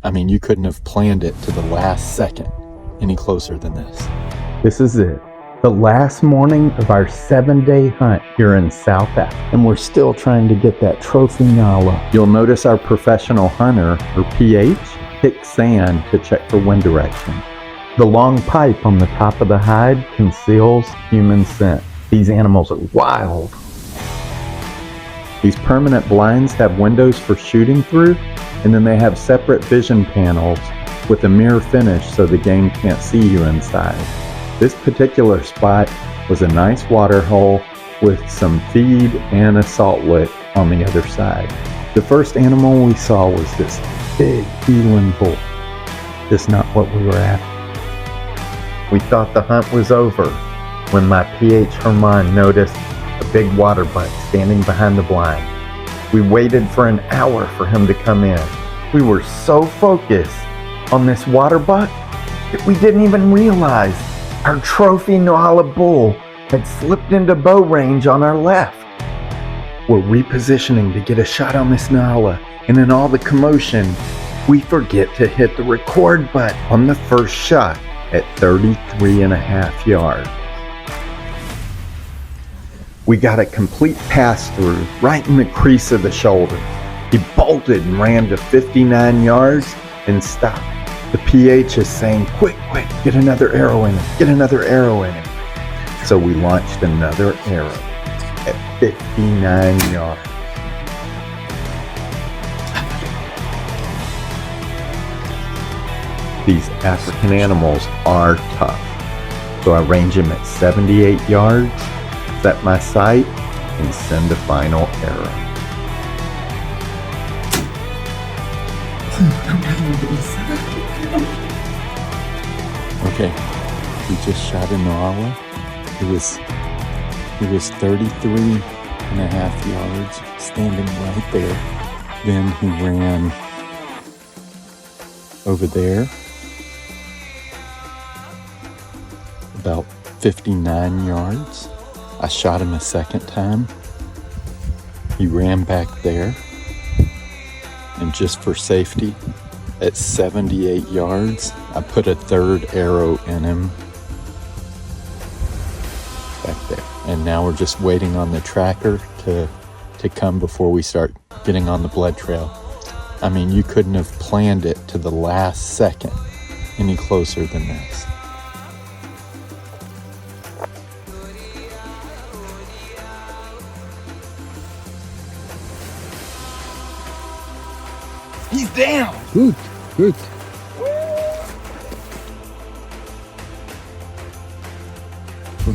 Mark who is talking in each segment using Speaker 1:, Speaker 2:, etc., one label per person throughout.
Speaker 1: I mean, you couldn't have planned it to the last second any closer than this.
Speaker 2: This is it. The last morning of our 7-day hunt here in South Africa. And we're still trying to get that trophy Nala. You'll notice our professional hunter, or PH, picked sand to check for wind direction. The long pipe on the top of the hide conceals human scent. These animals are wild. These permanent blinds have windows for shooting through, and then they have separate vision panels with a mirror finish so the game can't see you inside. This particular spot was a nice water hole with some feed and a salt lick on the other side. The first animal we saw was this big eland bull. Just not what we were after. We thought the hunt was over when my PH Herman noticed a big water butt standing behind the blind. We waited for an hour for him to come in. We were so focused on this water butt that we didn't even realize our trophy Nala bull had slipped into bow range on our left. We're repositioning to get a shot on this Nala, and in all the commotion, we forget to hit the record button on the first shot at 33.5 yards. We got a complete pass through right in the crease of the shoulder. He bolted and ran to 59 yards and stopped. The PH is saying, quick, get another arrow in him, get another arrow in him. So we launched another arrow at 59 yards. These African animals are tough. So I range him at 78 yards, set my sight, and send a final arrow.
Speaker 1: Okay, we just shot a Nala. It was 33.5 yards, standing right there. Then he ran over there, about 59 yards. I shot him a second time. He ran back there, and just for safety, at 78 yards, I put a third arrow in him back there. And now we're just waiting on the tracker to come before we start getting on the blood trail. I mean, you couldn't have planned it to the last second any closer than this.
Speaker 3: He's down!
Speaker 4: Good.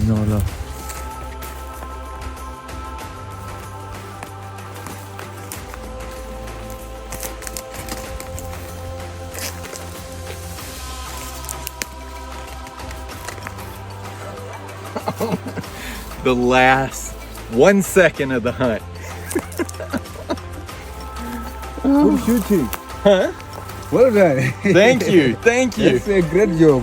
Speaker 4: Nala.
Speaker 1: The last 1 second of the hunt.
Speaker 4: Good shooting.
Speaker 1: Huh?
Speaker 4: Well done.
Speaker 1: Thank you.
Speaker 4: That's a great job.